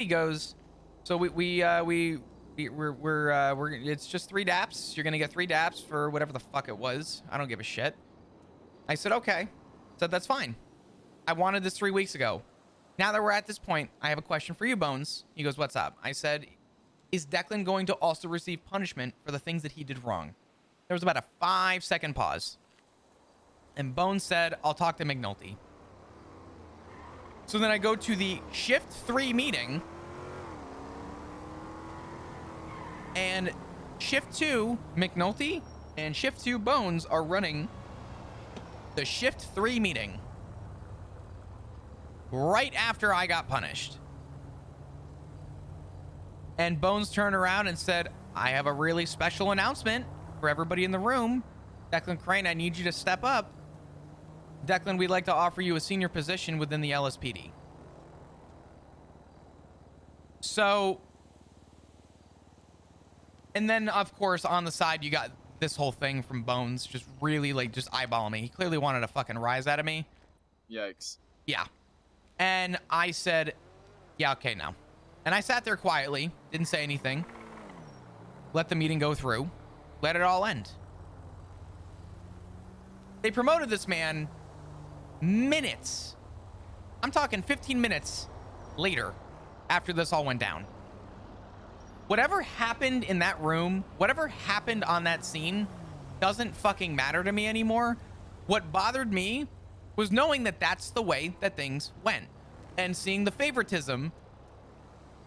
He goes, so we're it's just 3 daps. You're gonna get 3 daps for whatever the fuck it was. I don't give a shit. I said, okay. Said, that's fine. I wanted this 3 weeks ago. Now that we're at this point, I have a question for you, Bones. He goes, what's up? I said, is Declan going to also receive punishment for the things that he did wrong? There was about a 5-second pause. And Bones said, I'll talk to McNulty. So then I go to the shift 3 meeting. And shift 2, McNulty, and shift 2, Bones, are running the shift 3 meeting right after I got punished. And Bones turned around and said, I have a really special announcement for everybody in the room. Declan Crane, I need you to step up. Declan, we'd like to offer you a senior position within the LSPD. So, and then of course on the side you got this whole thing from Bones just really like just eyeballing me. He clearly wanted a fucking rise out of me. Yikes. Yeah. And I said, yeah, okay, now. And I sat there quietly, didn't say anything. Let the meeting go through. Let it all end. They promoted this man minutes. I'm talking 15 minutes later after this all went down. Whatever happened in that room, whatever happened on that scene doesn't fucking matter to me anymore. What bothered me was knowing that that's the way that things went. And seeing the favoritism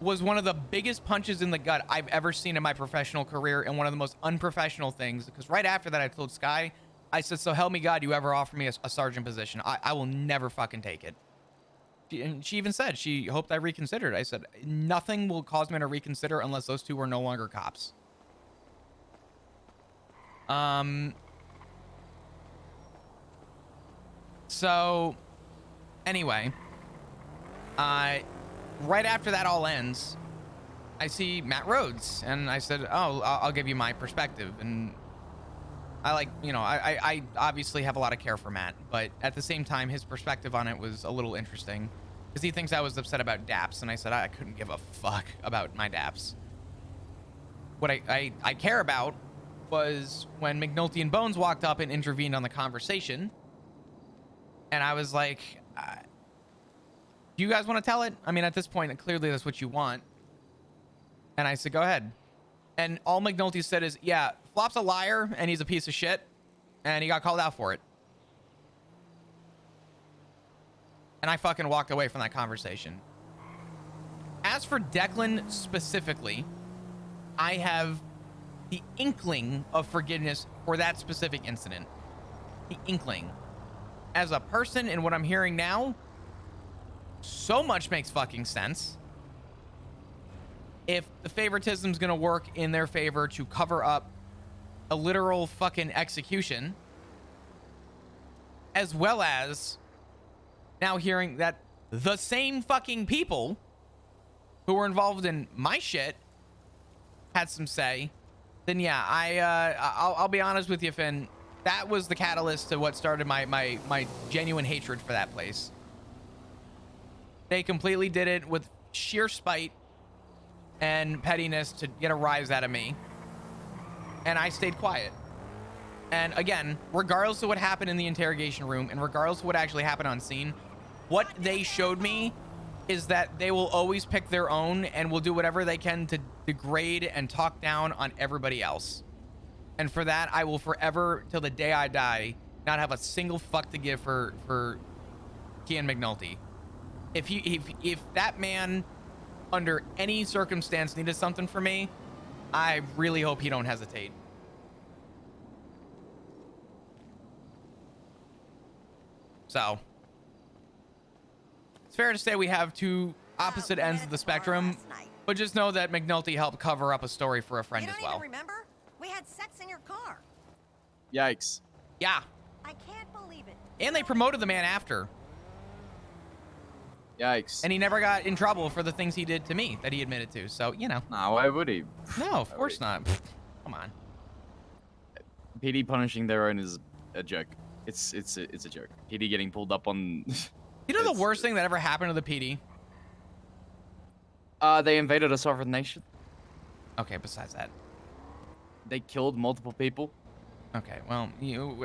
was one of the biggest punches in the gut I've ever seen in my professional career, and one of the most unprofessional things, because right after that I told Sky, I said, so help me God, you ever offer me a sergeant position, I will never fucking take it. And she even said she hoped I reconsidered. I said, nothing will cause me to reconsider unless those two were no longer cops. So anyway, right after that all ends, I see Matt Rhodes, and I said, oh, I'll give you my perspective. And I like, you know, I obviously have a lot of care for Matt, but at the same time, his perspective on it was a little interesting because he thinks I was upset about DAPS. And I said, I couldn't give a fuck about my DAPS. What I care about was when McNulty and Bones walked up and intervened on the conversation. And I was like, do you guys want to tell it? I mean, at this point, clearly that's what you want. And I said, go ahead. And all McNulty said is, yeah, Flop's a liar and he's a piece of shit. And he got called out for it. And I fucking walked away from that conversation. As for Declan specifically, I have the inkling of forgiveness for that specific incident. The inkling. As a person and what I'm hearing now, so much makes fucking sense. If the favoritism is going to work in their favor to cover up a literal fucking execution, as well as now hearing that the same fucking people who were involved in my shit had some say, then yeah, I'll be honest with you, Finn. That was the catalyst to what started my genuine hatred for that place. They completely did it with sheer spite and pettiness to get a rise out of me. And I stayed quiet. And again, regardless of what happened in the interrogation room and regardless of what actually happened on scene, what they showed me is that they will always pick their own and will do whatever they can to degrade and talk down on everybody else. And for that, I will forever, till the day I die, not have a single fuck to give for Kian McNulty. If that man, under any circumstance, needed something from me, I really hope he don't hesitate. So, it's fair to say we have two opposite ends of the spectrum, but just know that McNulty helped cover up a story for a friend as well. You don't even remember? We had sex in your car. Yikes. Yeah. I can't believe it. And they promoted the man after. Yikes. And he never got in trouble for the things he did to me that he admitted to. So, you know. Nah, why would he? No, of course not. Come on. PD punishing their own is a joke. It's a joke. PD getting pulled up on. You know the worst thing that ever happened to the PD? They invaded a sovereign nation. Okay, besides that. They killed multiple people. Okay, well,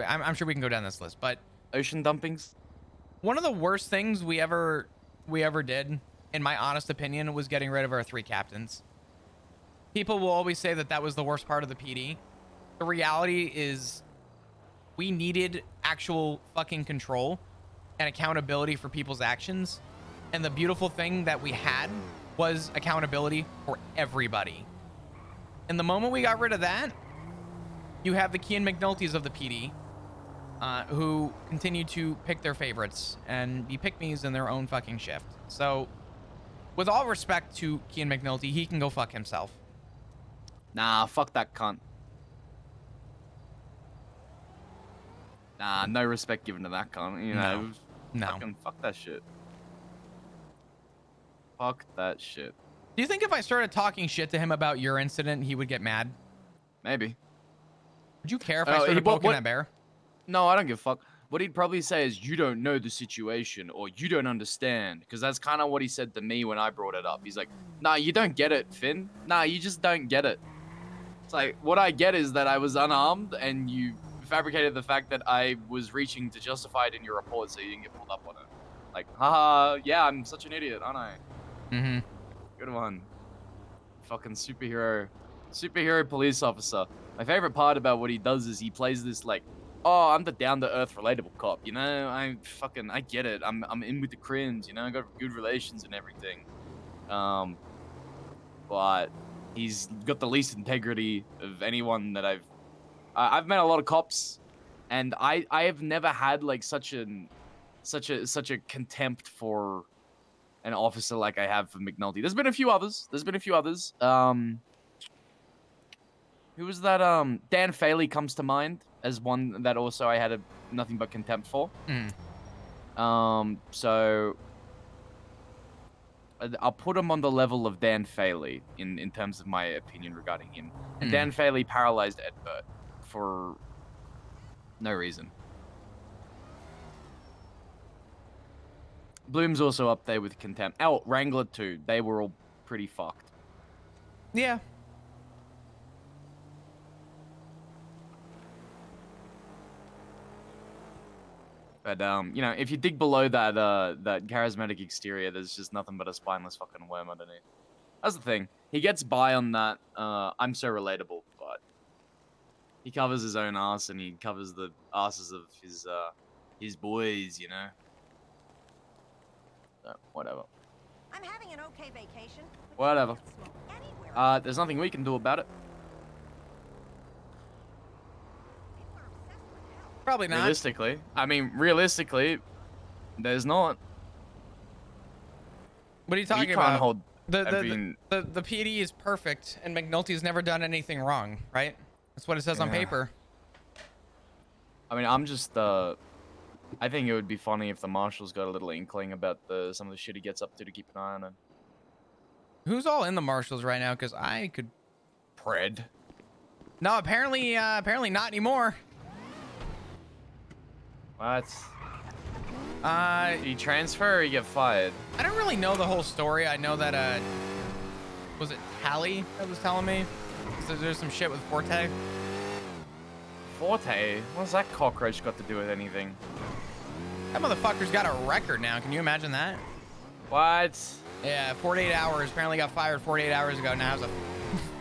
I'm sure we can go down this list, but Ocean dumpings. one of the worst things we ever did, in my honest opinion, was getting rid of our 3 captains. People will always say that that was the worst part of the PD. The reality is we needed actual fucking control and accountability for people's actions. And the beautiful thing that we had was accountability for everybody. And the moment we got rid of that, you have the Kean McNultys of the PD, who continue to pick their favorites and be pick-me's in their own fucking shift. So, with all respect to Kean McNulty, he can go fuck himself. Nah, fuck that cunt. Nah, no respect given to that cunt. You know, No. fucking fuck that shit. Fuck that shit. Do you think if I started talking shit to him about your incident, he would get mad? Maybe. Would you care if I started poking that bear? No, I don't give a fuck. What he'd probably say is, you don't know the situation, or you don't understand. Because that's kind of what he said to me when I brought it up. He's like, nah, you don't get it, Finn. Nah, you just don't get it. It's like, what I get is that I was unarmed, and you fabricated the fact that I was reaching to justify it in your report so you didn't get pulled up on it. Like, haha, yeah, I'm such an idiot, aren't I? Mm-hmm. Good one. Fucking superhero police officer. My favorite part about what he does is he plays this like, oh, I'm the down-to-earth relatable cop, you know? I get it. I'm in with the crins, you know? I got good relations and everything. But he's got the least integrity of anyone that I've met a lot of cops, and I have never had like such a contempt for an officer like I have for McNulty. There's been a few others. Who was that? Dan Faley comes to mind as one that also I had nothing but contempt for. So I'll put him on the level of Dan Faley in terms of my opinion regarding him. And Dan Faley paralyzed Ed Burt for no reason. Bloom's also up there with contempt. Oh, Wrangler too. They were all pretty fucked. Yeah. But you know, if you dig below that that charismatic exterior, there's just nothing but a spineless fucking worm underneath. That's the thing. He gets by on that. I'm so relatable, but he covers his own ass and he covers the asses of his boys, you know. So, whatever. I'm having an okay vacation. but Whatever. you can't smoke anywhere. There's nothing we can do about it. People are obsessed with health. Probably not. Realistically, there's not. What are you talking You about? can't hold The everything. PD is perfect, and McNulty's never done anything wrong, right? That's what it says on Yeah. paper. I mean, I'm just I think it would be funny if the marshals got a little inkling about some of the shit he gets up to keep an eye on him. Who's all in the marshals right now? Because I could. Pred. No, apparently not anymore. What? Uh, Did he transfer or he get fired? I don't really know the whole story. I know that was it Callie that was telling me? So there's some shit with Forte. Forte? What's that cockroach got to do with anything? That motherfucker's got a record now. Can you imagine that? What? Yeah, 48 hours. Apparently got fired 48 hours ago. Now has a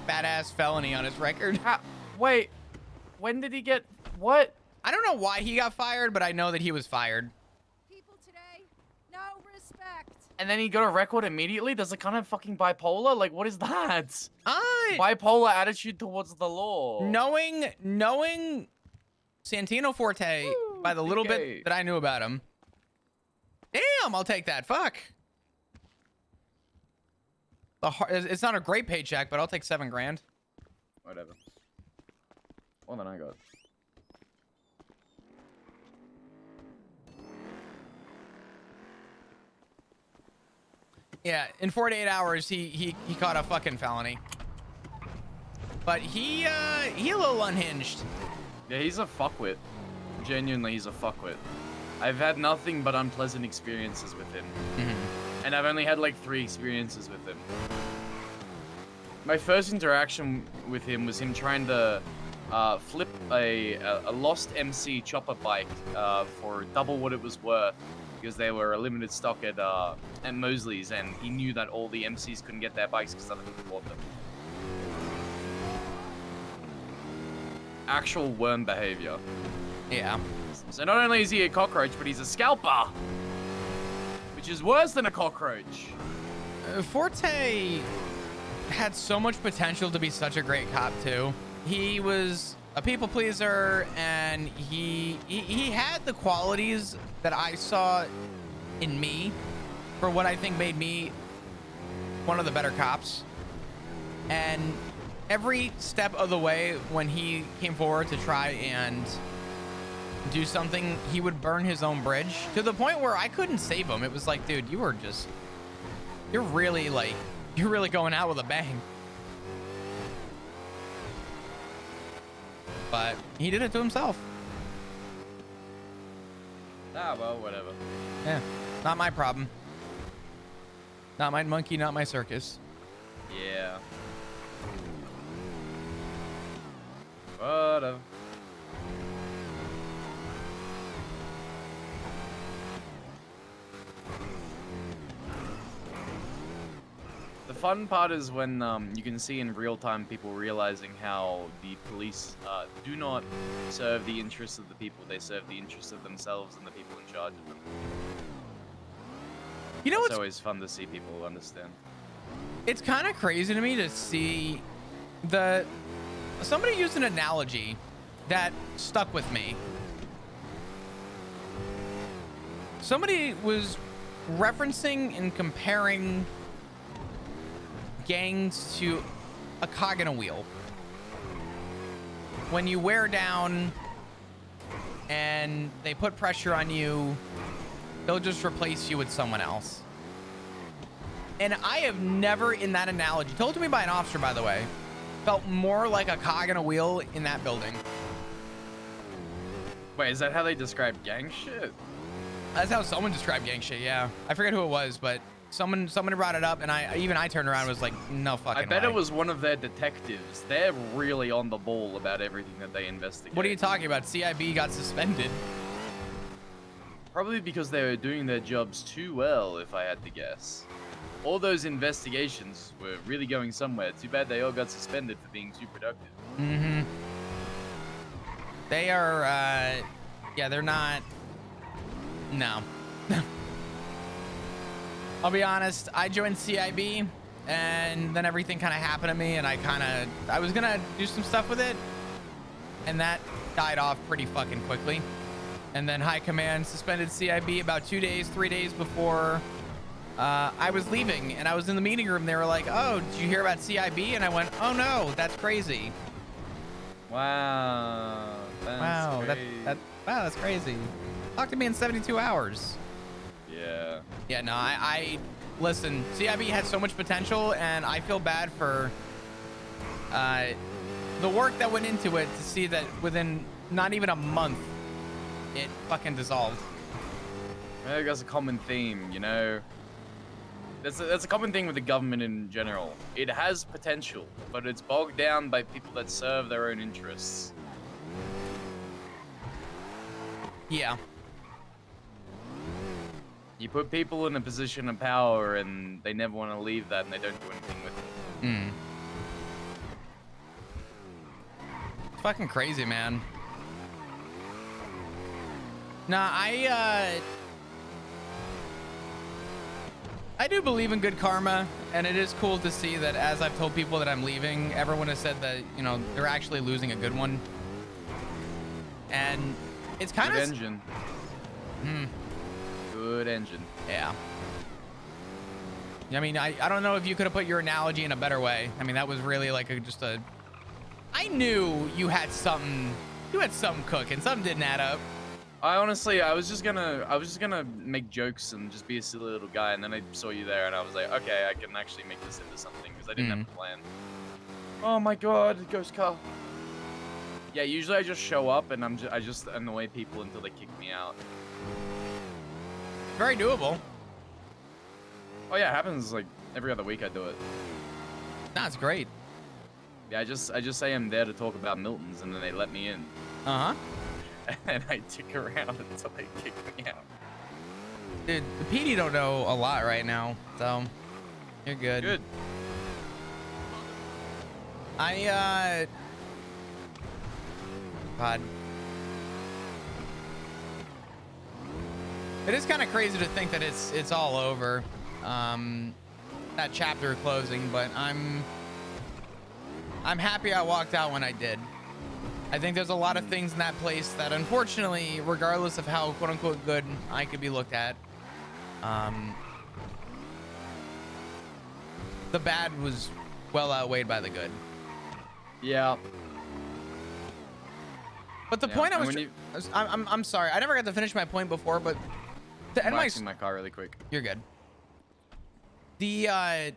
fat ass felony on his record. Wait, when did he get what? I don't know why he got fired, but I know that he was fired. People today, no respect. And then he got a record immediately? Does it kind of fucking bipolar? Like, what is that? Bipolar Bipolar attitude towards the law. knowing Santino Forte by the little bit that I knew about him. Damn, I'll take that. Fuck. It's not a great paycheck, but I'll take $7 grand. Whatever. More than I got. Yeah, in 48 hours, he caught a fucking felony. But he a little unhinged. Yeah, he's a fuckwit. Genuinely, he's a fuckwit. I've had nothing but unpleasant experiences with him. And I've only had like 3 experiences with him. My first interaction with him was him trying to flip a lost MC chopper bike for double what it was worth because they were a limited stock at Mosley's, and he knew that all the MCs couldn't get their bikes because other people bought them. Actual worm behavior. Yeah. So not only is he a cockroach, but he's a scalper, which is worse than a cockroach. Forte had so much potential to be such a great cop too. He was a people pleaser, and he had the qualities that I saw in me for what I think made me one of the better cops. And every step of the way when he came forward to try and do something, he would burn his own bridge to the point where I couldn't save him. It was like, dude, you're really going out with a bang. But he did it to himself. Ah, well, whatever. Yeah, not my problem. Not my monkey, not my circus. Yeah. Whatever. The fun part is when you can see in real time people realizing how the police do not serve the interests of the people. They serve the interests of themselves and the people in charge of them. You know It's what's always fun to see people understand. It's kind of crazy to me to see somebody used an analogy that stuck with me. Somebody was referencing and comparing gangs to a cog in a wheel. When you wear down and they put pressure on you, they'll just replace you with someone else. And I have never, in that analogy, told to me by an officer, by the way, felt more like a cog in a wheel in that building. Wait, is that how they describe gang shit? That's how someone described gang shit, yeah. I forget who it was, but someone brought it up, and I turned around and was like, no fucking I bet way. it was one of their detectives. They're really on the ball about everything that they investigate. What are you talking about? CIB got suspended. Probably because they were doing their jobs too well, if I had to guess. All those investigations were really going somewhere. Too bad they all got suspended for being too productive. Mm-hmm. They are, yeah, they're not, no. I'll be honest, I joined CIB, and then everything kind of happened to me, and I was gonna do some stuff with it, and that died off pretty fucking quickly. And then High Command suspended CIB about 3 days before I was leaving, and I was in the meeting room. They were like, oh, did you hear about CIB? And I went, oh no, that's crazy. Wow. Wow, wow, that's crazy. Talk to me in 72 hours. Yeah. Yeah, no, I listen, CIB had so much potential, and I feel bad for the work that went into it to see that within not even a month, it fucking dissolved. I think that's a common theme, you know? That's a common thing with the government in general. It has potential, but it's bogged down by people that serve their own interests. Yeah. You put people in a position of power, and they never want to leave that, and they don't do anything with it. Mm. It's fucking crazy, man. Nah, I do believe in good karma, and it is cool to see that as I've told people that I'm leaving, everyone has said that, you know, they're actually losing a good one. And it's kind of... Good engine. Hmm. Good engine. Yeah. I mean, I don't know if you could have put your analogy in a better way. I mean, that was really like just a... I knew you had something cooking. Something didn't add up. I honestly, I was just gonna make jokes and just be a silly little guy, and then I saw you there, and I was like, okay, I can actually make this into something, because I didn't have a plan. Oh my god, ghost car. Yeah, usually I just show up, and I just annoy people until they kick me out. Very doable. Oh yeah, it happens like every other week I do it. That's great. Yeah, I just say I'm there to talk about Milton's, and then they let me in, Uh-huh. and I dick around until they kick me out. Dude, the PD don't know a lot right now, so you're good. Good. God. It is kind of crazy to think that it's all over. That chapter closing, but I'm happy I walked out when I did. I think there's a lot of things in that place that, unfortunately, regardless of how quote unquote good I could be looked at, the bad was well outweighed by the good. Yeah. But the point I'm sorry, I never got to finish my point before, but to end my car really quick. You're good. The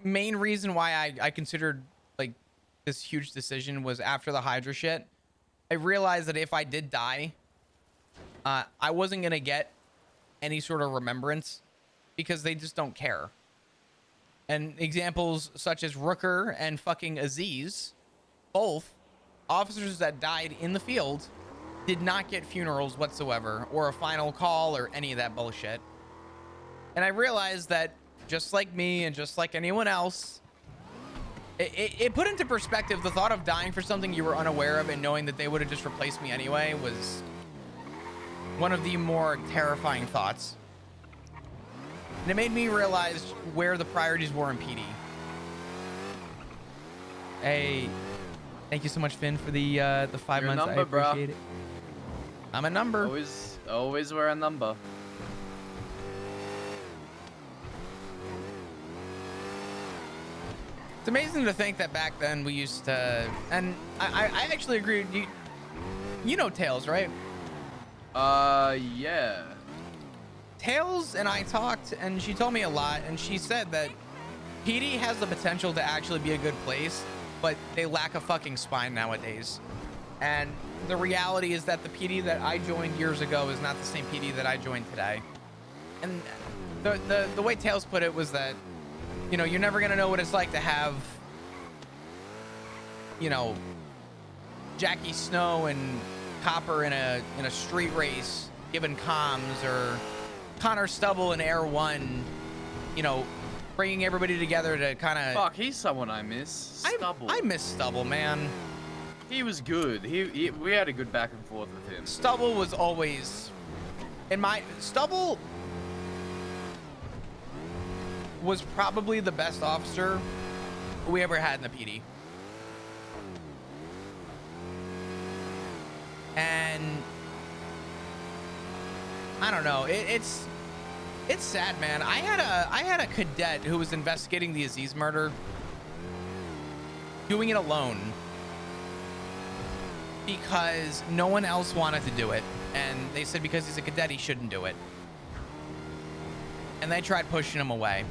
main reason why I considered like this huge decision was after the Hydra shit. I realized that if I did die, I wasn't gonna get any sort of remembrance because they just don't care. And examples such as Rooker and fucking Aziz, both officers that died in the field, did not get funerals whatsoever or a final call or any of that bullshit. And I realized that just like me and just like anyone else, it put into perspective the thought of dying for something you were unaware of and knowing that they would have just replaced me anyway was one of the more terrifying thoughts. And it made me realize where the priorities were in PD. Hey, thank you so much, Finn, for the 5 You're a months. number, I appreciate it. I'm a number. Always wear a number. It's amazing to think that back then we used to, and I actually agree. You know Tails, right? Yeah. Tails and I talked, and she told me a lot, and she said that PD has the potential to actually be a good place, but they lack a fucking spine nowadays. And the reality is that the PD that I joined years ago is not the same PD that I joined today. And the way Tails put it was that, you know, you're never gonna know what it's like to have, you know, Jackie Snow and Copper in a street race given comms, or Connor Stubble in Air 1, you know, bringing everybody together to kind of... Fuck, he's someone I miss. Stubble. I miss Stubble, man. He was good. We had a good back and forth with him. Stubble was always... Stubble was probably the best officer we ever had in the PD. And I don't know. It's sad, man. I had a cadet who was investigating the Aziz murder, doing it alone because no one else wanted to do it, and they said because he's a cadet he shouldn't do it, and they tried pushing him away.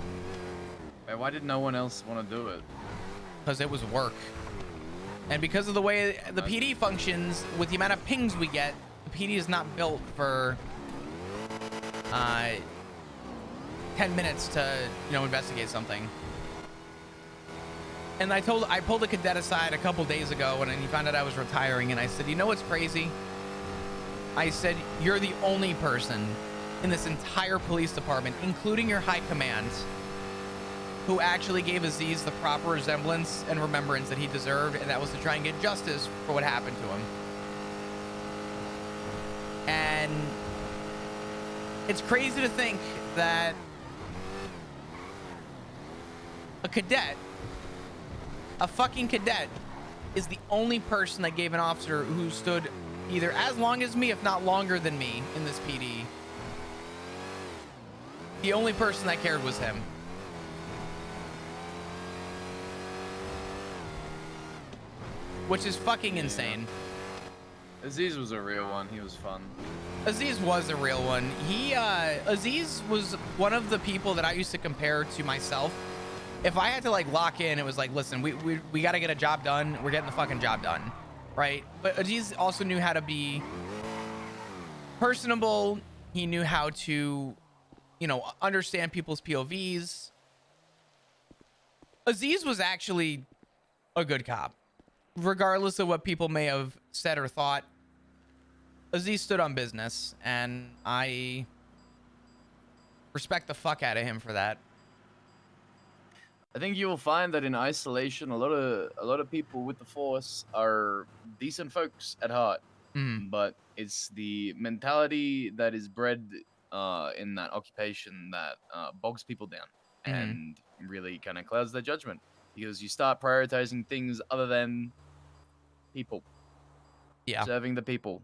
Wait, why did no one else want to do it? Because it was work, and because of the way the PD functions with the amount of pings we get, the PD is not built for 10 minutes to, you know, investigate something. And I pulled a cadet aside a couple days ago when he found out I was retiring, and I said, you know what's crazy? I said, you're the only person in this entire police department, including your high command, who actually gave Aziz the proper resemblance and remembrance that he deserved, and that was to try and get justice for what happened to him. And it's crazy to think that a fucking cadet is the only person that gave an officer who stood either as long as me, if not longer than me, in this PD. The only person that cared was him. Which is fucking insane. Aziz was a real one. He was fun. Aziz was a real one. Aziz was one of the people that I used to compare to myself. If I had to like lock in, it was like, listen, we got to get a job done. We're getting the fucking job done, right? But Aziz also knew how to be personable. He knew how to you know, understand people's POVs. Aziz was actually a good cop, regardless of what people may have said or thought. Aziz stood on business, and I respect the fuck out of him for that. I think you will find that in isolation, a lot of people with the Force are decent folks at heart, Mm, but it's the mentality that is bred in that occupation that bogs people down mm, and really kind of clouds their judgment because you start prioritizing things other than people, yeah, serving the people.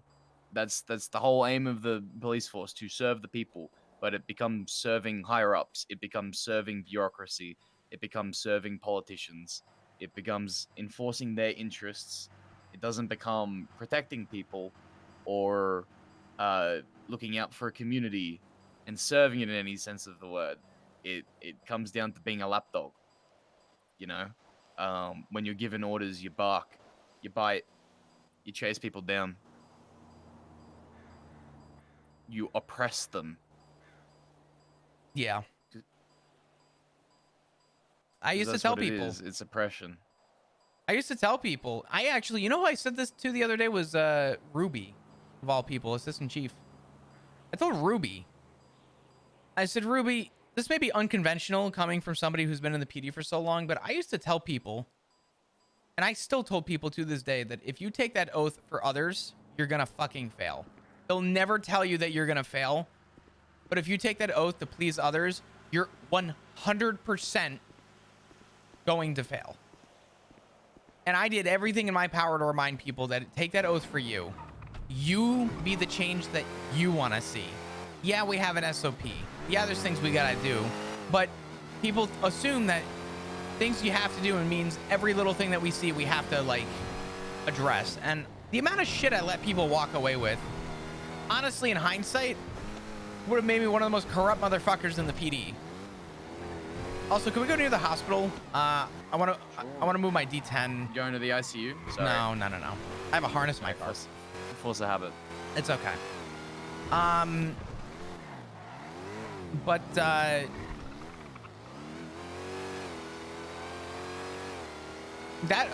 That's the whole aim of the police force, to serve the people. But it becomes serving higher ups. It becomes serving bureaucracy. It becomes serving politicians. It becomes enforcing their interests. It doesn't become protecting people or looking out for a community and serving it in any sense of the word. It comes down to being a lapdog. You know, when you're given orders, you bark, you bite, you chase people down, you oppress them. yeah. I 'Cause used to that's tell what it people. is. It's oppression. I used to tell people. I actually, you know who I said this to the other day was Ruby, of all people, assistant chief. I told Ruby. I said, Ruby, this may be unconventional coming from somebody who's been in the PD for so long, but I used to tell people, and I still told people to this day, that if you take that oath for others, you're gonna fucking fail. They'll never tell you that you're gonna fail, but if you take that oath to please others, you're 100% going to fail. And I did everything in my power to remind people that take that oath for you. You be the change that you want to see. Yeah, we have an SOP. Yeah, there's things we gotta do, but people assume that things you have to do and means every little thing that we see we have to like address. And the amount of shit I let people walk away with, honestly, in hindsight, would have made me one of the most corrupt motherfuckers in the PD. Also, can we go near the hospital? I want to move my D10. Going to the ICU? Sorry. No. I have a harness in my car. Force a habit. It's okay. But that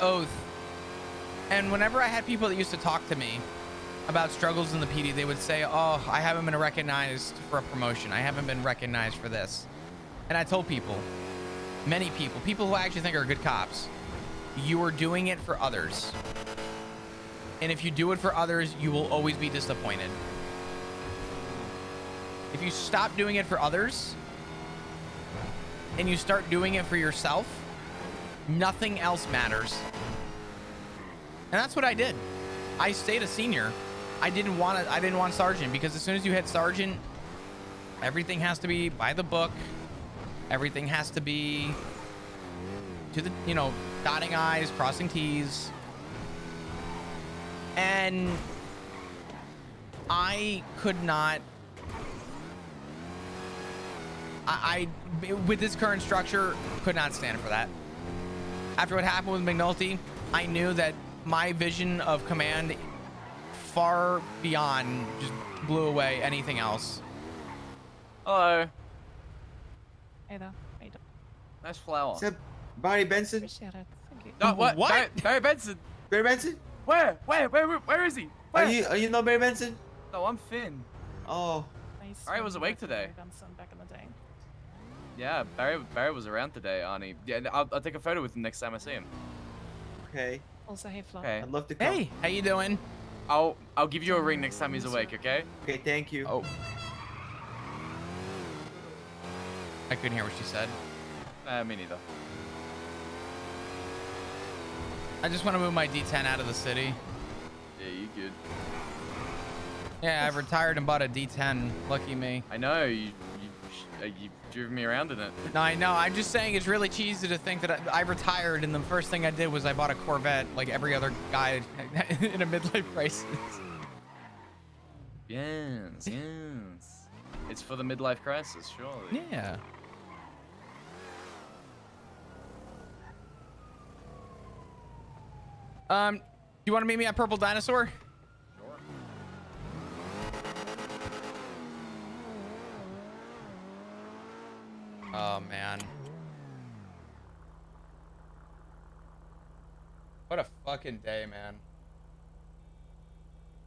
oath, and whenever I had people that used to talk to me about struggles in the PD, they would say, oh, I haven't been recognized for a promotion. I haven't been recognized for this. And I told people, many people who I actually think are good cops, you are doing it for others. And if you do it for others, you will always be disappointed. If you stop doing it for others and you start doing it for yourself, nothing else matters. And that's what I did. I stayed a senior. I didn't want sergeant, because as soon as you hit sergeant, everything has to be by the book. Everything has to be to the, you know, dotting I's, crossing T's. And I could not, I with this current structure, could not stand for that. After what happened with McNulty, I knew that my vision of command far beyond just blew away anything else. Hello. Hey there. How you doing? Nice flower. Is that Barney Benson? Appreciate it. Thank you. No, what? What? Barry Benson. Barry Benson? Where is he? Where? Are you know Barry Benson? No, I'm Finn. Oh, Nice Barry was meeting awake you, today. Barry Benson, back in the day. Yeah, Barry was around today, Arnie. Yeah, I'll take a photo with him next time I see him. okay. Also, hey Flo. Okay. I'd love to come. Hey, how you doing? I'll give you a ring next time he's awake, okay? Okay, thank you. Oh. I couldn't hear what she said. Me neither. I just want to move my D10 out of the city. Yeah, you good. Yeah, I've retired and bought a D10. Lucky me. I know you driven me around in it. No, I know. I'm just saying it's really cheesy to think that I retired and the first thing I did was I bought a Corvette like every other guy in a midlife crisis. Yes. It's for the midlife crisis, surely. Yeah. Do you want to meet me at Purple Dinosaur? Sure. Oh man. What a fucking day, man.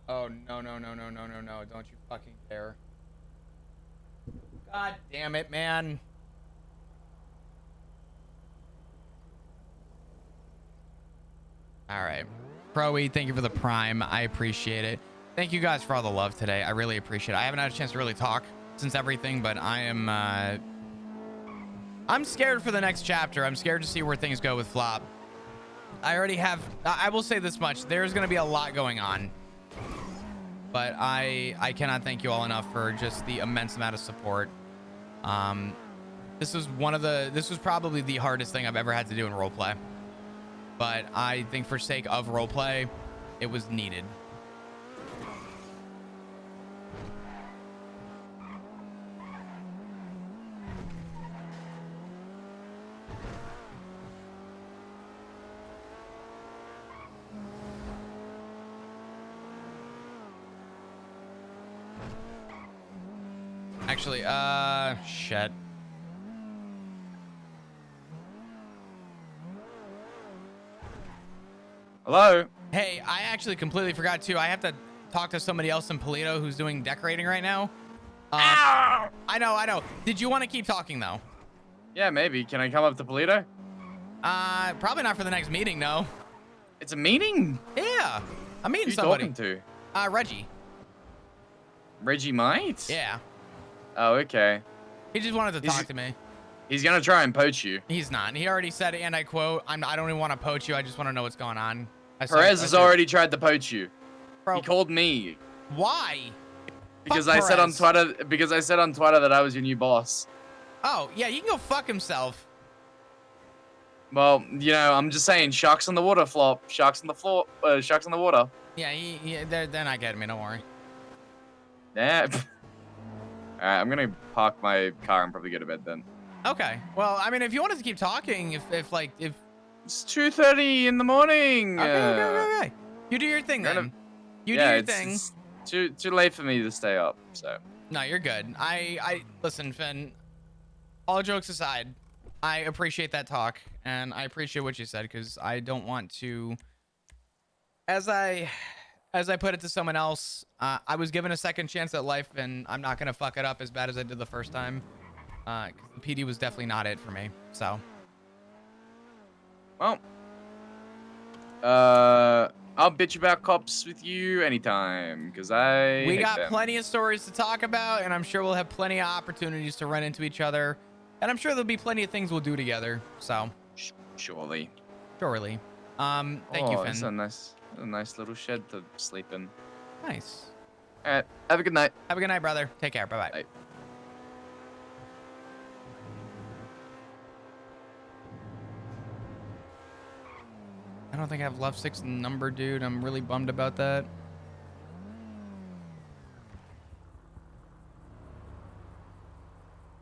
Oh no no no no no no no! Don't you fucking dare! God damn it, man! All right, Proe, thank you for the prime. I appreciate it. Thank you guys for all the love today. I really appreciate it. I haven't had a chance to really talk since everything, but I'm scared for the next chapter. I'm scared to see where things go with Flop. I already have. I will say this much: there's going to be a lot going on. But I cannot thank you all enough for just the immense amount of support. This was probably the hardest thing I've ever had to do in roleplay. But I think for sake of roleplay, it was needed. Actually, shit. Hello? Hey, I actually completely forgot too. I have to talk to somebody else in Polito who's doing decorating right now. I know. Did you want to keep talking though? Yeah, maybe. Can I come up to Polito? Probably not for the next meeting, no. It's a meeting? Yeah, I'm meeting Who you somebody. talking to? Reggie. Reggie might? Yeah. Oh, okay. He just wanted to talk to me. He's gonna try and poach you. He's not. He already said, and I quote, I don't even want to poach you. I just want to know what's going on. Perez has already tried to poach you. Bro, he called me. Why? Because Fuck I said on Perez. Twitter. Because I said on Twitter that I was your new boss. Oh yeah, you can go fuck himself. Well, you know, I'm just saying, sharks on the water, Flop. Sharks on the floor. Sharks on the water. Yeah, they're not getting me. Don't worry. Yeah. All right, I'm gonna park my car and probably go to bed then. Okay. Well, I mean, if you wanted to keep talking, if It's 2:30 in the morning. okay. You do your thing then. You do your thing. It's too late for me to stay up. So. No, you're good. I listen, Finn. All jokes aside, I appreciate that talk, and I appreciate what you said because I don't want to. As I put it to someone else, I was given a second chance at life, and I'm not gonna fuck it up as bad as I did the first time. 'Cause the PD was definitely not it for me. So. Well. I'll bitch about cops with you anytime, because We hate got them. plenty of stories to talk about, and I'm sure we'll have plenty of opportunities to run into each other, and I'm sure there'll be plenty of things we'll do together. So. Surely. Surely. Thank you, Finn. It's a nice little shed to sleep in. Nice. All right. Have a good night. Have a good night, brother. Take care. Bye-bye. Bye. I don't think I have Love 6 number, dude. I'm really bummed about that.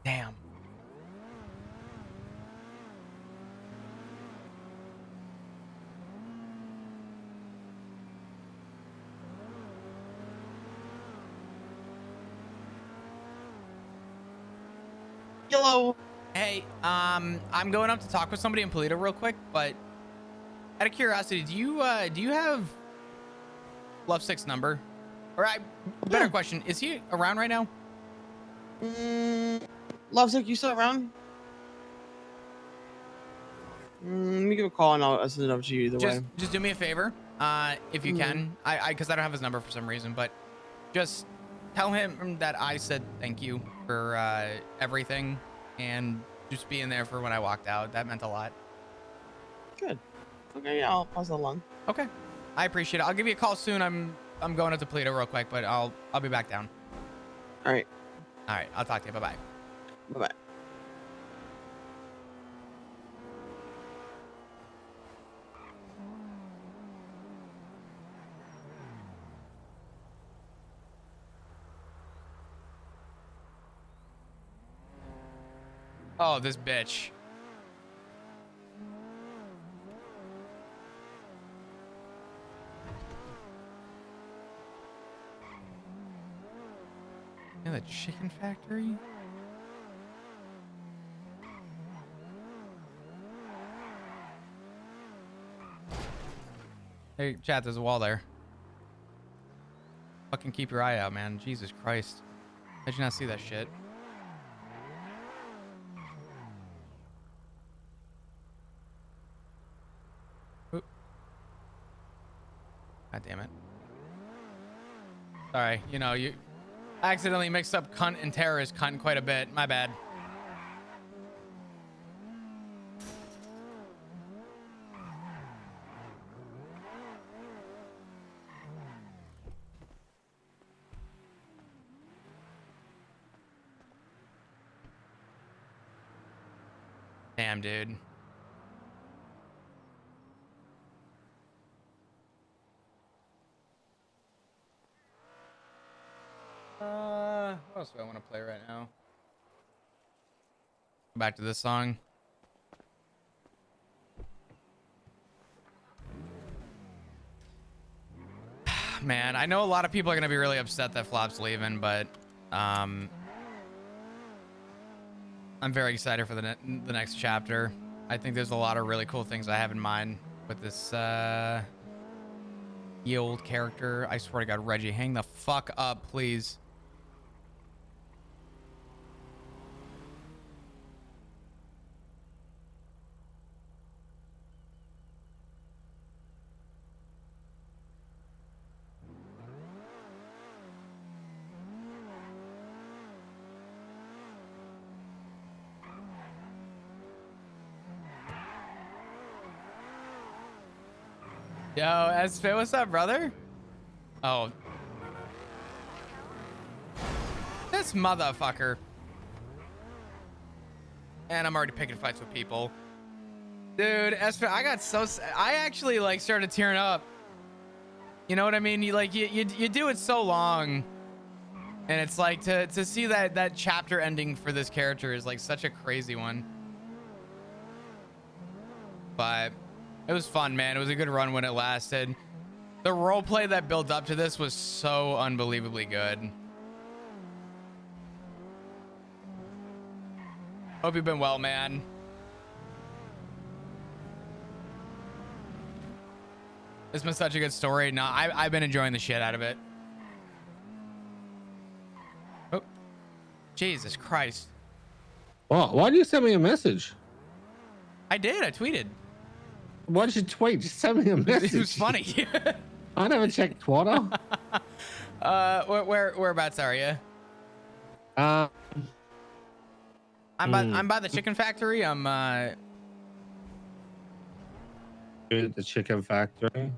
Damn. Hello. Hey, I'm going up to talk with somebody in Polito real quick, but out of curiosity, do you have Love 6 number? Or better question, is he around right now? Lovesick, you still around? Let me give a call and I'll send it up to you either way. Just do me a favor, if you can. Because I don't have his number for some reason, but just tell him that I said thank you for everything and just being there for when I walked out. That meant a lot. Good. Okay, yeah, I'll pass it along. Okay, I appreciate it. I'll give you a call soon. I'm going up to Polito real quick, but I'll be back down. All right. All right, I'll talk to you. Bye bye. Bye bye. Oh, this bitch. Yeah, the chicken factory? Hey, chat, there's a wall there. Fucking keep your eye out, man. Jesus Christ. How'd you not see that shit? Oop. God damn it. Sorry, you know, you accidentally mixed up cunt and terrorist cunt quite a bit. My bad. Damn, dude. What else do I want to play right now? Go back to this song. Man, I know a lot of people are gonna be really upset that Flop's leaving, but I'm very excited for the next chapter. I think there's a lot of really cool things I have in mind with this ye old character. I swear to God, Reggie, hang the fuck up, please. Yo, Esfit, what's up, brother? Oh. This motherfucker. And I'm already picking fights with people. Dude, Esfit, I actually like started tearing up. You know what I mean? You do it so long. And it's like to see that chapter ending for this character is like such a crazy one. But it was fun, man. It was a good run when it lasted. The roleplay that built up to this was so unbelievably good. Hope you've been well, man. It's been such a good story. No, I've been enjoying the shit out of it. Oh, Jesus Christ. Well, why did you send me a message? I did. I tweeted. Why did you tweet? Just send me a message. It was funny. I never checked Twitter. Whereabouts are you? I'm by the chicken factory. I'm At the chicken factory.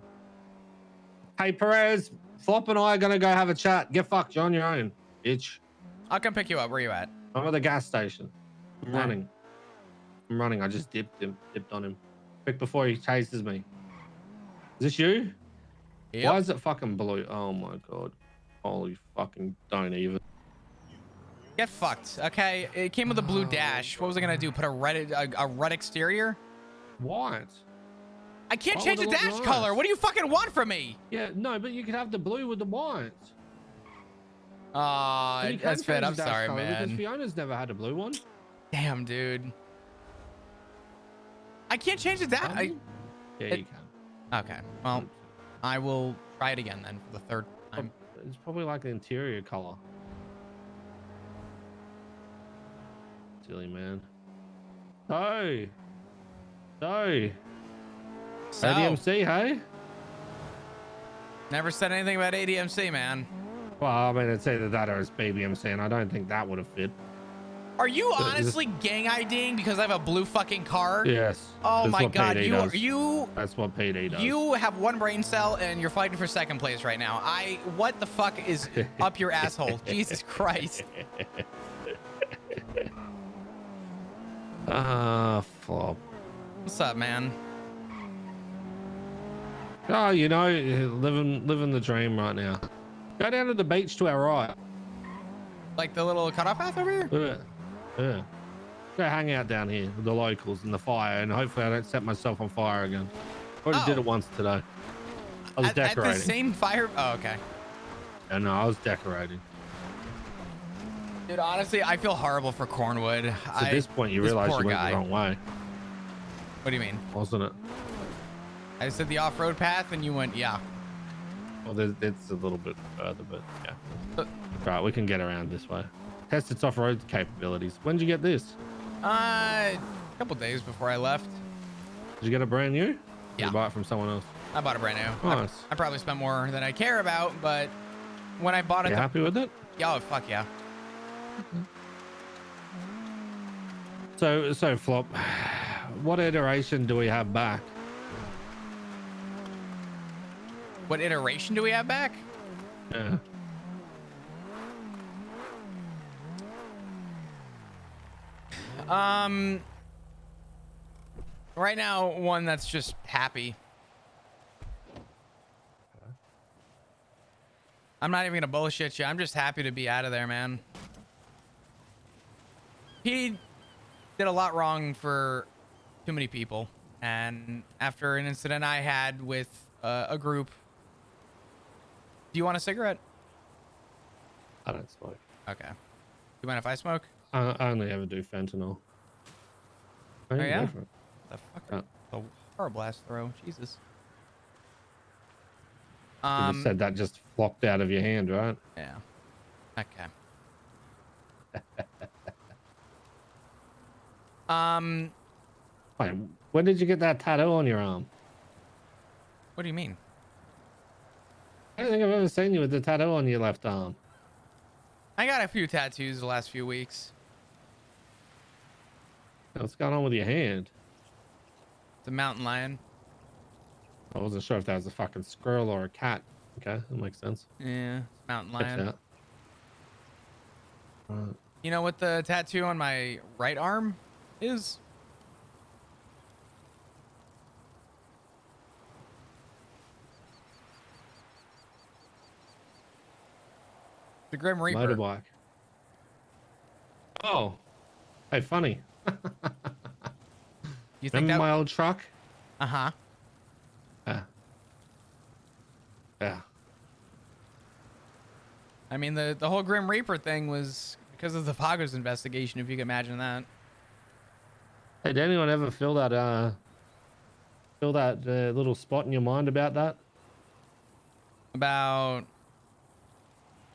Hey Perez, Flop and I are gonna go have a chat. Get fucked, you're on your own, bitch. I'll come pick you up. Where you at? I'm at the gas station. I'm Alright. running. I just dipped on him. Quick before he chases me. Is this you? Yep. Why is it fucking blue? Oh my god. Holy fucking don't even. Get fucked. Okay, it came with a blue dash. What was I gonna do? Put a red exterior? What? I can't Why change the would it look dash nice? color. What do you fucking want from me? Yeah, no, but you could have the blue with the white. Aw, You can that's change fit. the I'm dash sorry, colour Because man. Fiona's never had a blue one. Damn, dude. I can't change the dash. Yeah, you can. Okay, well, I will try it again then for the third time. It's probably like the interior color. Silly man. Hey. Hey. So, ADMC, hey? never said anything about ADMC, man. Well, I mean, it's either that or it's BBMC, and I don't think that would have fit. Are you Is this- honestly gang IDing because I have a blue fucking car? Yes. Oh that's my what god, PD does. you That's what PD does. you have one brain cell and you're fighting for second place right now. What the fuck is up your asshole? Jesus Christ. Flop. What's up, man? Oh, you know, living the dream right now. Go down to the beach to our right. Like the little cutoff path over here? Yeah. Go hang out down here with the locals and the fire, and hopefully I don't set myself on fire again. Already did Oh. it once today. I was At decorating. the same fire? Oh, okay. Yeah, no, I was decorating. Dude, honestly, I feel horrible for Cornwood. So at this point, you this realize poor you went guy. the wrong way, What do you mean? wasn't it? I said the off-road path, and you went, yeah. Well, it's a little bit further, but yeah. Uh, Right, we can get around this way. Test its off-road capabilities. When did you get this? A couple days before I left. Did you get it brand new? Or Yeah. Did you buy it from someone else? I bought it brand new. Nice. I probably spent more than I care about, but when I bought it, You happy with it? yeah, oh, fuck yeah. So Flop, what iteration do we have back? What iteration do we have back? Yeah. Right now, one that's just happy. I'm not even gonna bullshit you. I'm just happy to be out of there, man. He did a lot wrong for too many people, and after an incident I had with a group. Do you want a cigarette? I don't smoke. Okay. You mind if I smoke? I only ever do fentanyl. Oh, yeah? Go for it. The fuck? Yeah. The power blast throw. Jesus. You just said that just flopped out of your hand, right? Yeah. Okay. Wait, when did you get that tattoo on your arm? What do you mean? I don't think I've ever seen you with the tattoo on your left arm. I got a few tattoos the last few weeks. What's going on with your hand? It's a mountain lion. I wasn't sure if that was a fucking squirrel or a cat. Okay, that makes sense. Yeah, it's a mountain Checks lion. out. Right. You know what the tattoo on my right arm is? The Grim Reaper. Motorbike. Oh, hey, funny. You think Remember that? my old truck? Uh-huh. Yeah. Yeah. I mean, the whole Grim Reaper thing was because of the Pagos investigation, if you can imagine that. Hey, did anyone ever feel that little spot in your mind about that? About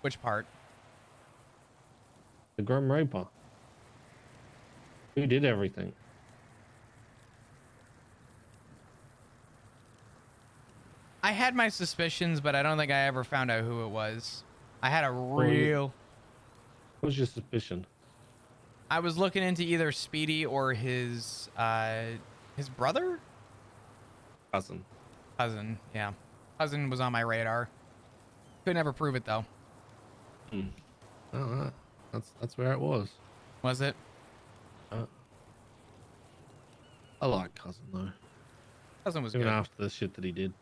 which part? The Grim Reaper. Who did everything? I had my suspicions, but I don't think I ever found out who it was. I had a you- real... What was your suspicion? I was looking into either Speedy or his brother? Cousin. Cousin, yeah. Cousin was on my radar. Could never prove it, though. Oh, that's where it was. Was it? I like Cousin though. Cousin was Even good. after the shit that he did.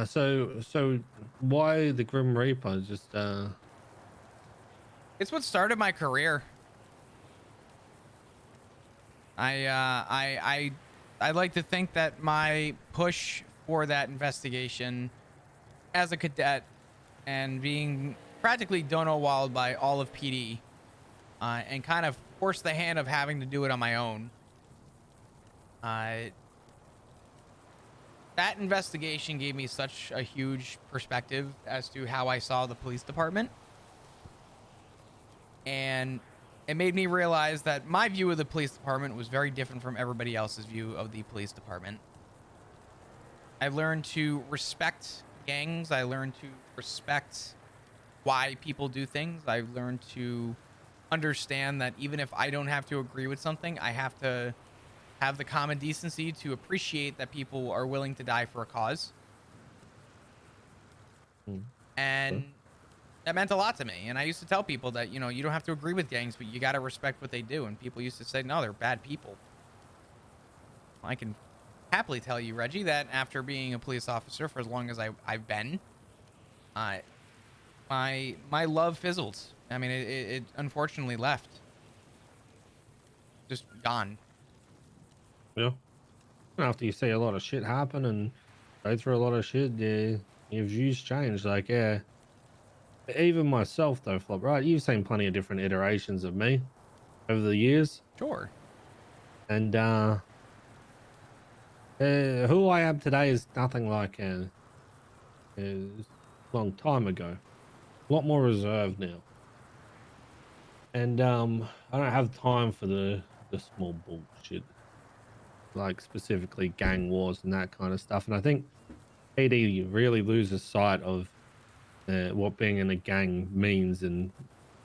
So why the Grim Reaper? Just It's what started my career. I like to think that my push for that investigation as a cadet and being practically donut-walled by all of PD and kind of forced the hand of having to do it on my own. That investigation gave me such a huge perspective as to how I saw the police department. And it made me realize that my view of the police department was very different from everybody else's view of the police department. I learned to respect gangs. I learned to respect why people do things. I learned to understand that even if I don't have to agree with something, I have to have the common decency to appreciate that people are willing to die for a cause. And that meant a lot to me. And I used to tell people that, you know, you don't have to agree with gangs, but you got to respect what they do. And people used to say, no, they're bad people. I can happily tell you, Reggie, that after being a police officer for as long as I've been, my love fizzled. I mean, it unfortunately left. Just gone. yeah. After you see a lot of shit happen and go through a lot of shit, yeah, your views change. Like, yeah. Even myself though, Flop, right? You've seen plenty of different iterations of me over the years. Sure. And who I am today is nothing like a long time ago. A lot more reserved now. And I don't have time for the small bullshit, like specifically gang wars and that kind of stuff. And I think PD really loses sight of what being in a gang means and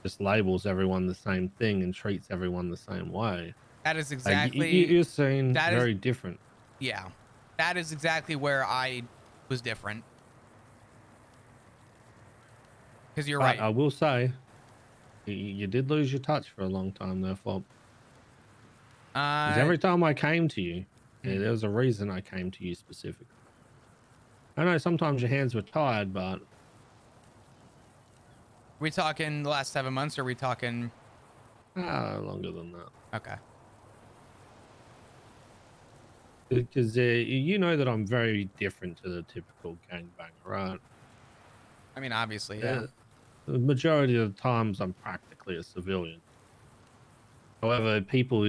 just labels everyone the same thing and treats everyone the same way. That is Like exactly you're seen that is very different. yeah. That is exactly where I was different. Because you're But right. I will say, you did lose your touch for a long time there, Fob. Because every time I came to you, there was a reason I came to you specifically. I know sometimes your hands were tired, but we talking the last 7 months, or are we talking longer than that. okay. Because you know that I'm very different to the typical gangbanger, right? I mean, obviously, yeah. The majority of the times I'm practically a civilian. However, people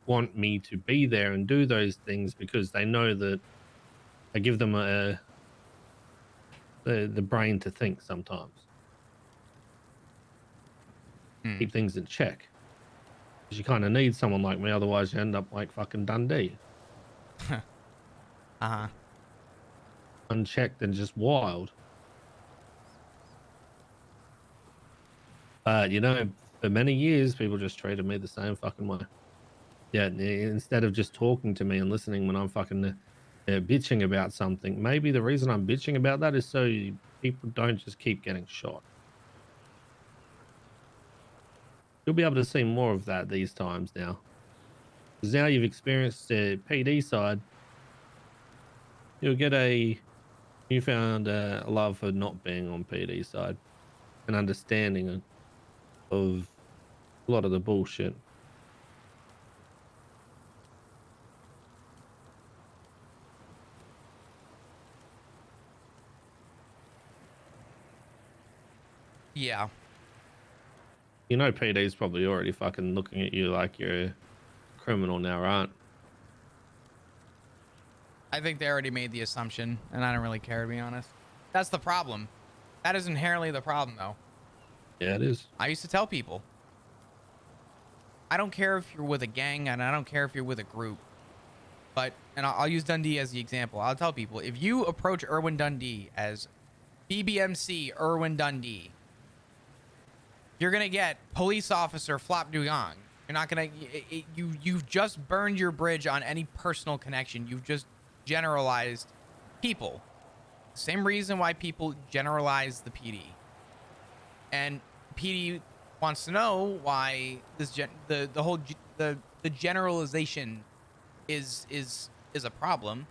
want me to be there and do those things because they know that I give them the brain to think sometimes. Keep things in check. Because you kind of need someone like me, otherwise you end up like fucking Dundee. Uh-huh. Unchecked and just wild. But you know, for many years, people just treated me the same fucking way. Yeah, instead of just talking to me and listening when I'm fucking bitching about something, maybe the reason I'm bitching about that is so people don't just keep getting shot. You'll be able to see more of that these times now. Because now you've experienced the PD side, you'll get a newfound love for not being on PD side and understanding of a lot of the bullshit. Yeah. You know, PD's probably already fucking looking at you like you're a criminal now, right? I think they already made the assumption, and I don't really care, to be honest. That's the problem. That is inherently the problem, though. Yeah, it is. I used to tell people, I don't care if you're with a gang, and I don't care if you're with a group. But, and I'll use Dundee as the example. I'll tell people, if you approach Irwin Dundee as BBMC Irwin Dundee, you're going to get police officer Flop Dugong. You're not going to, you've just burned your bridge on any personal connection. You've just generalized people. Same reason why people generalize the PD. And PD wants to know why this the generalization is a problem.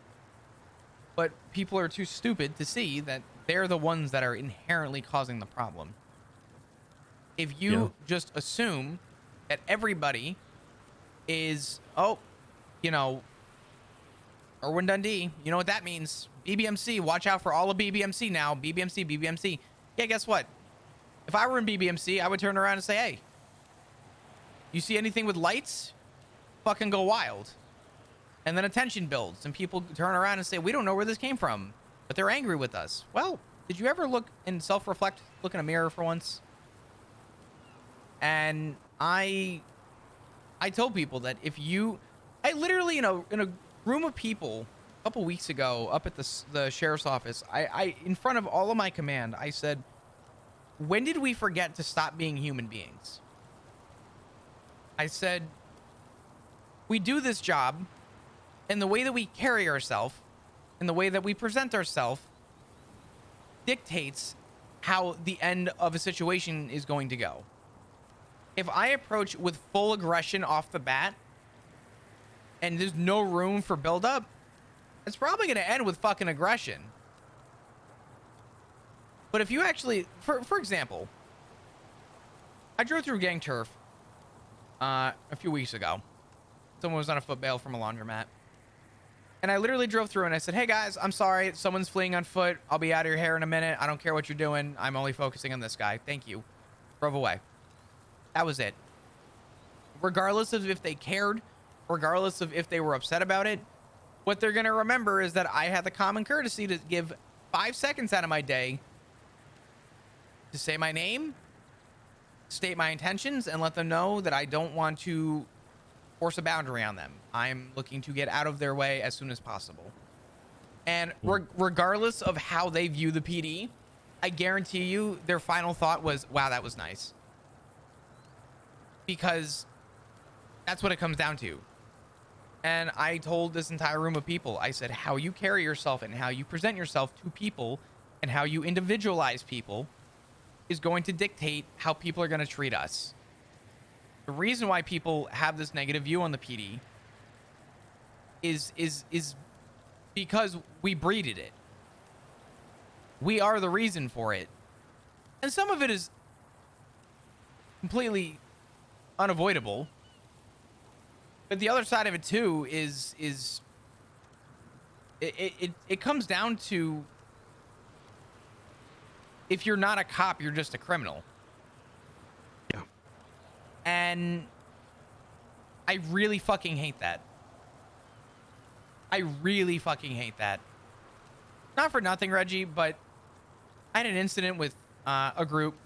But people are too stupid to see that they're the ones that are inherently causing the problem. If you just assume that everybody is, Irwin Dundee, you know what that means? BBMC, watch out for all of BBMC now. BBMC. Yeah, guess what? If I were in BBMC, I would turn around and say, hey, you see anything with lights? Fucking go wild. And then attention builds, and people turn around and say, we don't know where this came from, but they're angry with us. Well, did you ever look and self-reflect, look in a mirror for once? And I told people that I literally in a room of people a couple weeks ago up at the sheriff's office, I in front of all of my command, I said, when did we forget to stop being human beings? I said, we do this job, and the way that we carry ourselves and the way that we present ourselves dictates how the end of a situation is going to go. If I approach with full aggression off the bat and there's no room for buildup, it's probably going to end with fucking aggression. But if you actually, for example, I drove through gang turf a few weeks ago. Someone was on a foot bail from a laundromat. And I literally drove through and I said, hey guys, I'm sorry. Someone's fleeing on foot. I'll be out of your hair in a minute. I don't care what you're doing. I'm only focusing on this guy. Thank you. Drove away. That was it. Regardless of if they cared regardless of if they were upset about it, what they're going to remember is that I had the common courtesy to give 5 seconds out of my day to say my name, state my intentions, and let them know that I don't want to force a boundary on them. I'm looking to get out of their way as soon as possible. And regardless of how they view the PD, I guarantee you their final thought was, wow, that was nice. Because that's what it comes down to. And I told this entire room of people, I said, how you carry yourself and how you present yourself to people and how you individualize people is going to dictate how people are going to treat us. The reason why people have this negative view on the PD is because we breeded it. We are the reason for it. And some of it is completely unavoidable. But the other side of it too is it comes down to, if you're not a cop, you're just a criminal. Yeah. And I really fucking hate that. I really fucking hate that. Not for nothing, Reggie, but I had an incident with a group,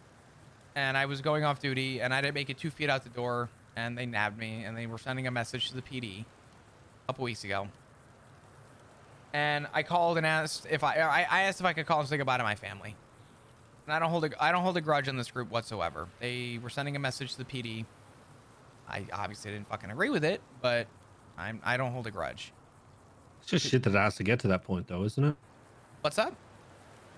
and I was going off duty, and I didn't make it 2 feet out the door, and they nabbed me, and they were sending a message to the PD a couple weeks ago. And I called and asked if I asked if I could call and say goodbye to my family. And I don't hold a grudge on this group whatsoever. They were sending a message to the PD. I obviously didn't fucking agree with it, but I don't hold a grudge. It's just shit that it has to get to that point, though, isn't it? What's up?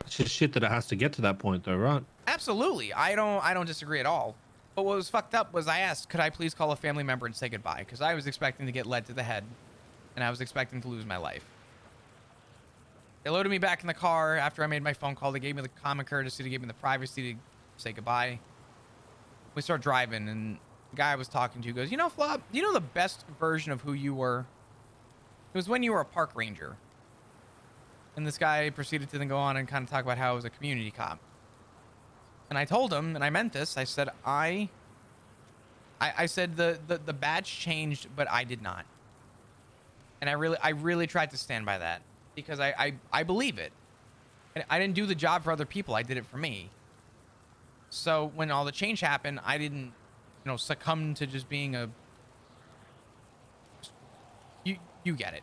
It's just shit that it has to get to that point, though, right? Absolutely. I don't disagree at all. But what was fucked up was I asked, could I please call a family member and say goodbye? Because I was expecting to get led to the head, and I was expecting to lose my life. They loaded me back in the car after I made my phone call. They gave me the common courtesy, they gave me the privacy to say goodbye. We start driving, and the guy I was talking to goes, you know, Flop, you know the best version of who you were? It was when you were a park ranger. And this guy proceeded to then go on and kind of talk about how I was a community cop. And I told him, and I meant this, I said, I said the badge changed, but I did not. And I really tried to stand by that, because I believe it. And I didn't do the job for other people, I did it for me. So when all the change happened, I didn't, you know, succumb to just being a, you get it.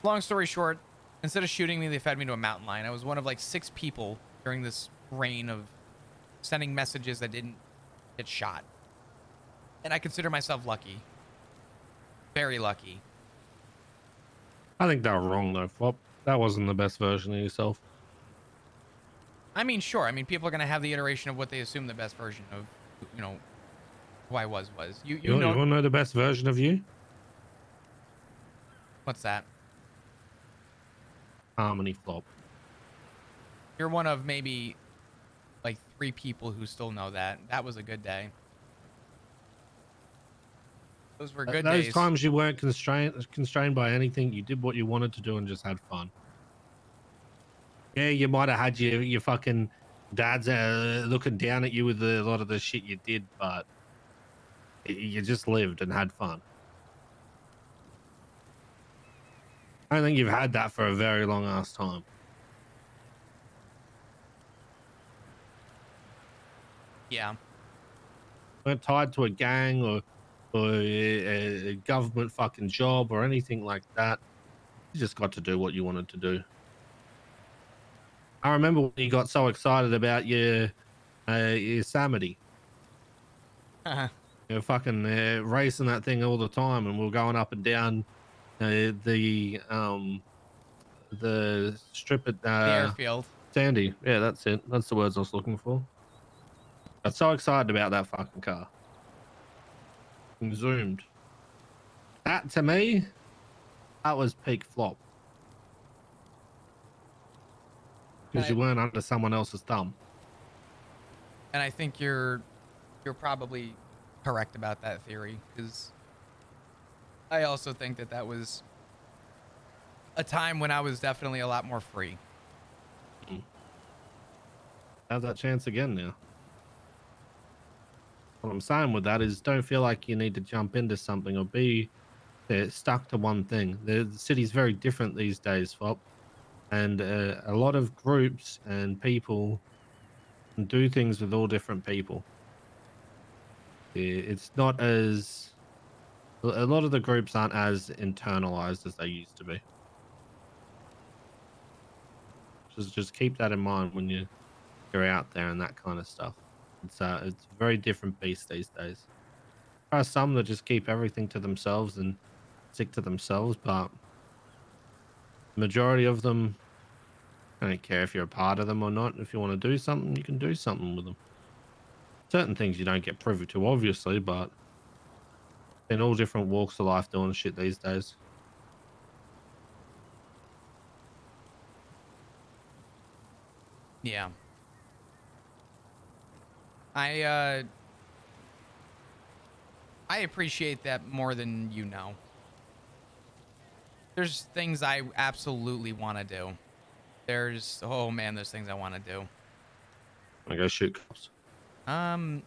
Long story short, instead of shooting me, they fed me to a mountain lion. I was one of like 6 people during this reign of sending messages that didn't get shot. And I consider myself lucky. Very lucky. I think they were wrong, though, Flop. That wasn't the best version of yourself. I mean, sure. I mean, people are going to have the iteration of what they assume the best version of, you know, who I was. You You know. want to know the best version of you? What's that? Harmony, Flop. You're one of maybe like 3 people who still know that. That was a good day. Those were good Those days. times you weren't constrained by anything. You did what you wanted to do and just had fun. Yeah, you might have had your fucking dads looking down at you with a lot of the shit you did, but you just lived and had fun. I don't think you've had that for a very long ass time. Yeah. You weren't tied to a gang or a government fucking job or anything like that. You just got to do what you wanted to do. I remember when you got so excited about your Yosemite. You're fucking racing that thing all the time, and we're going up and down the strip at The airfield. Sandy. Yeah, that's it. That's the words I was looking for. I got so excited about that fucking car. And zoomed. That to me, that was peak Flop. Because you weren't under someone else's thumb. And I think you're probably correct about that theory, because I also think that was a time when I was definitely a lot more free. Have that chance again now. What I'm saying with that is, don't feel like you need to jump into something or be they're stuck to one thing. The city's very different these days, Fop, and a lot of groups and people do things with all different people. It's not as a lot of the groups aren't as internalized as they used to be. Just keep that in mind when you're out there and that kind of stuff. It's a very different beast these days. There are some that just keep everything to themselves and stick to themselves, but majority of them, I don't care if you're a part of them or not. If you want to do something, you can do something with them. Certain things you don't get privy to, obviously, but in all different walks of life doing shit these days. Yeah. I appreciate that more than you know. There's things I absolutely want to do. Oh man, there's things I want to do. I go shoot cops. Um,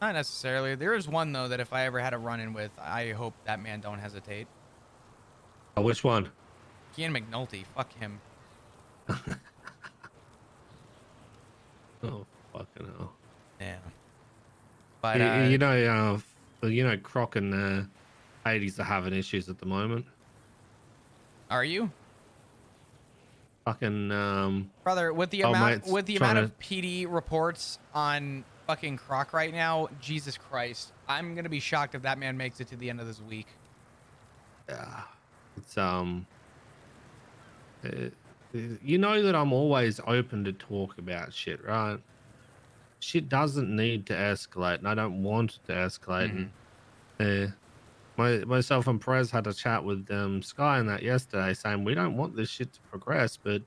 Not necessarily. There is one though that if I ever had a run-in with, I hope that man don't hesitate. Oh, which one? Ian McNulty, fuck him. Oh, fucking hell. Yeah. But Croc and Hades are having issues at the moment. are you? Fucking Brother, with the oh, amount mate's with the trying amount of PD reports on fucking Croc right now, Jesus Christ. I'm gonna be shocked if that man makes it to the end of this week. Yeah, it's you know that I'm always open to talk about shit, right? Shit doesn't need to escalate, and I don't want it to escalate. Mhm. And myself and Perez had a chat with Sky and that yesterday, saying we don't want this shit to progress, but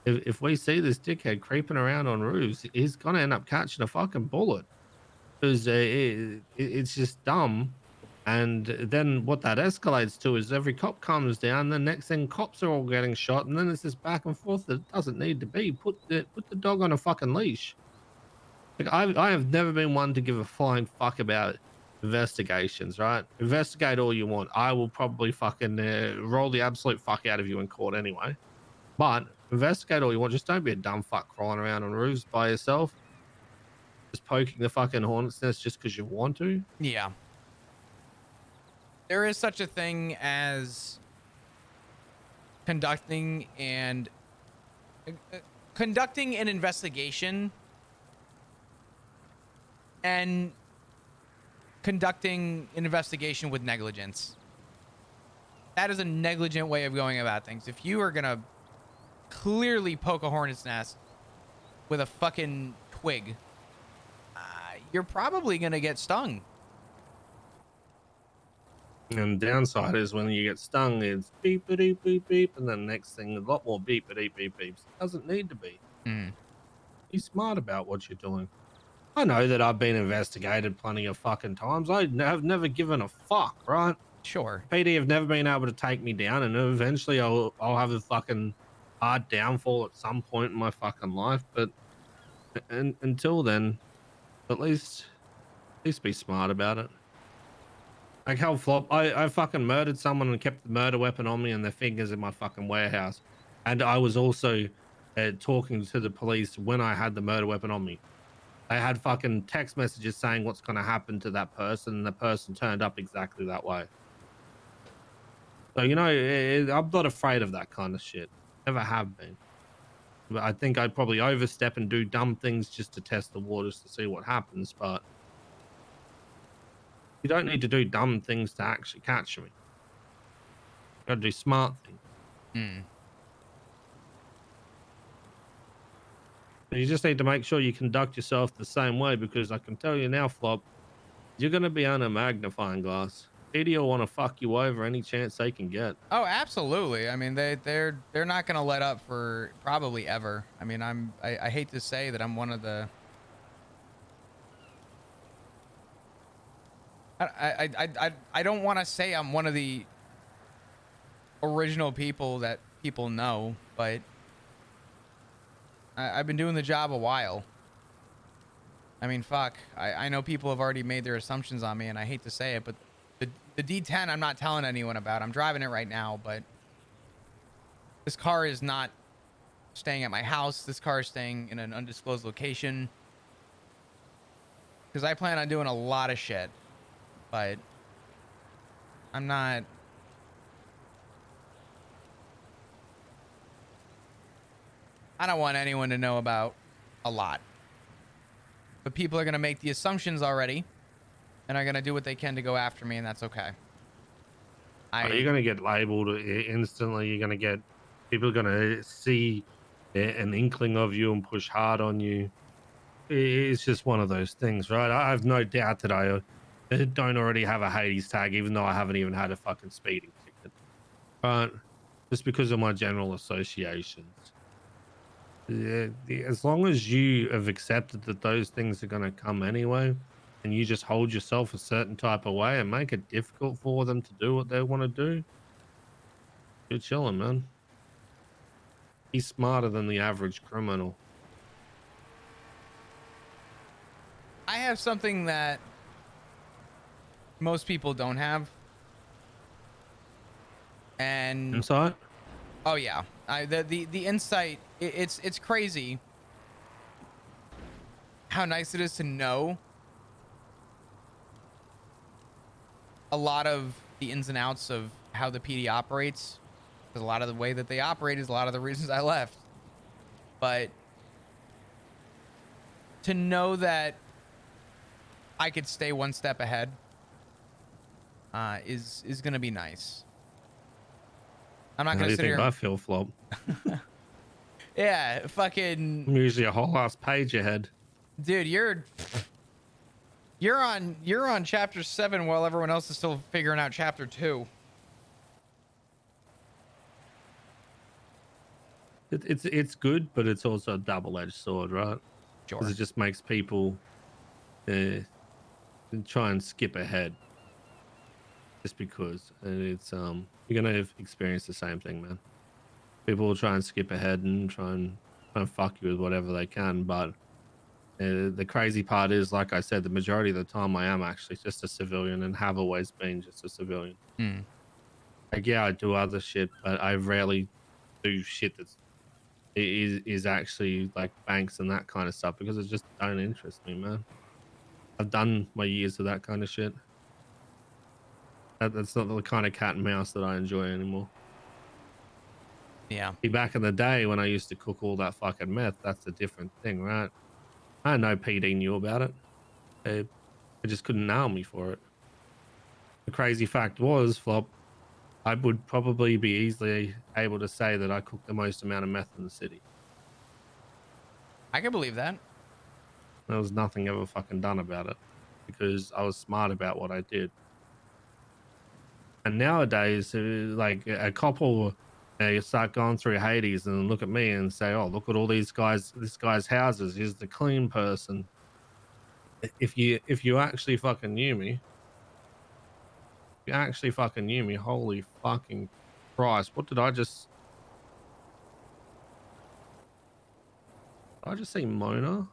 if we see this dickhead creeping around on roofs, he's gonna end up catching a fucking bullet because it's just dumb. And then what that escalates to is every cop comes down. The next thing, cops are all getting shot, and then it's this back and forth that doesn't need to be. Put the dog on a fucking leash. Like I have never been one to give a flying fuck about investigations. Right? Investigate all you want. I will probably fucking roll the absolute fuck out of you in court anyway. But investigate all you want. Just don't be a dumb fuck crawling around on roofs by yourself, just poking the fucking hornet's nest just because you want to. Yeah. There is such a thing as conducting an investigation and conducting an investigation with negligence. That is a negligent way of going about things. If you are gonna clearly poke a hornet's nest with a fucking twig, you're probably gonna get stung. And the downside is when you get stung, it's beep beep beep beep, and then next thing a lot more beep beep beep beeps. It doesn't need to be. Be smart about what you're doing. I know that I've been investigated plenty of fucking times. I have never given a fuck, right? Sure. PD have never been able to take me down, and eventually I'll have a fucking hard downfall at some point in my fucking life. But until then, at least be smart about it. Like hell, Flop, I fucking murdered someone and kept the murder weapon on me and their fingers in my fucking warehouse. And I was also talking to the police when I had the murder weapon on me. They had fucking text messages saying what's going to happen to that person, and the person turned up exactly that way. So, I'm not afraid of that kind of shit. Never have been. But I think I'd probably overstep and do dumb things just to test the waters to see what happens. But you don't need to do dumb things to actually catch me. You gotta do smart things. You just need to make sure you conduct yourself the same way, because I can tell you now, Flop, you're gonna be on a magnifying glass. PD will want to fuck you over any chance they can get. Oh, absolutely. I mean, they're not gonna let up for probably ever. I mean, I hate to say that I'm one of the. I don't want to say I'm one of the original people that people know, but I've been doing the job a while. I mean, fuck. I know people have already made their assumptions on me, and I hate to say it, but The D10 I'm not telling anyone about. I'm driving it right now, but this car is not staying at my house. This car is staying in an undisclosed location because I plan on doing a lot of shit, but I'm not. I don't want anyone to know about a lot, but people are going to make the assumptions already and are going to do what they can to go after me, and that's okay. You're going to get labeled instantly. You're going to get people are going to see an inkling of you and push hard on you. It's just one of those things, right? I have no doubt that I don't already have a Hades tag, even though I haven't even had a fucking speeding ticket. But just because of my general associations. As long as you have accepted that those things are going to come anyway, and you just hold yourself a certain type of way and make it difficult for them to do what they want to do, you're chilling, man. He's smarter than the average criminal. I have something that most people don't have. And Insight? oh yeah, the insight. It's crazy how nice it is to know a lot of the ins and outs of how the PD operates. Because a lot of the way that they operate is a lot of the reasons I left. But to know that I could stay one step ahead is gonna be nice. I'm not How gonna do you sit think here. I feel, Flop? Yeah, fucking I'm usually a whole ass page ahead. dude, you're on chapter 7 while everyone else is still figuring out chapter 2. It's good, but it's also a double-edged sword, right? Sure. Because it just makes people try and skip ahead just because. And it's you're gonna experience the same thing, man. People will try and skip ahead and try and fuck you with whatever they can, but the crazy part is, like I said, the majority of the time I am actually just a civilian and have always been just a civilian. Like, yeah, I do other shit, but I rarely do shit that's is actually like banks and that kind of stuff because it just don't interest me, man. I've done my years of that kind of shit. That's not the kind of cat and mouse that I enjoy anymore. Yeah. See, back in the day when I used to cook all that fucking meth, that's a different thing, right? I know PD knew about it. They just couldn't nail me for it. The crazy fact was, Flop, I would probably be easily able to say that I cooked the most amount of meth in the city. I can believe that. There was nothing ever fucking done about it because I was smart about what I did. And nowadays, like a couple, you start going through Hades and look at me and say, "Oh, look at all these guys! This guy's houses. He's the clean person." If you actually fucking knew me, you actually fucking knew me. Holy fucking Christ! What did I just? Did I just see Mona?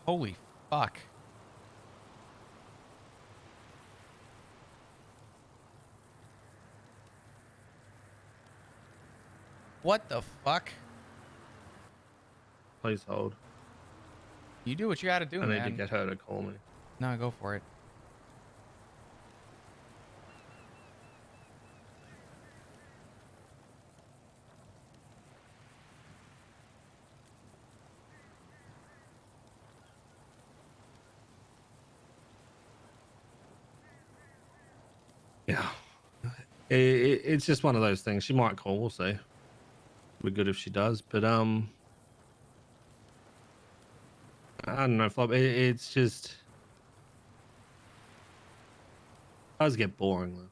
Holy fuck. What the fuck? Please hold. You do what you gotta do, I need man. to get her to call me. No, go for it. Yeah, it's just one of those things. She might call. We'll see. Be good if she does, but I don't know, Flop. It's just it does get boring though.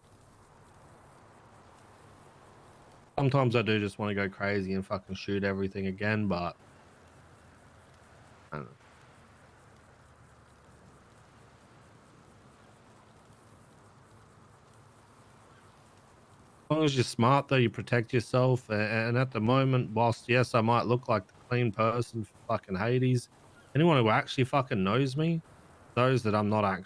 Sometimes I do just want to go crazy and fucking shoot everything again, but I don't know. As long as you're smart, though, you protect yourself. And at the moment, whilst yes, I might look like the clean person for fucking Hades, anyone who actually fucking knows me knows that I'm not actually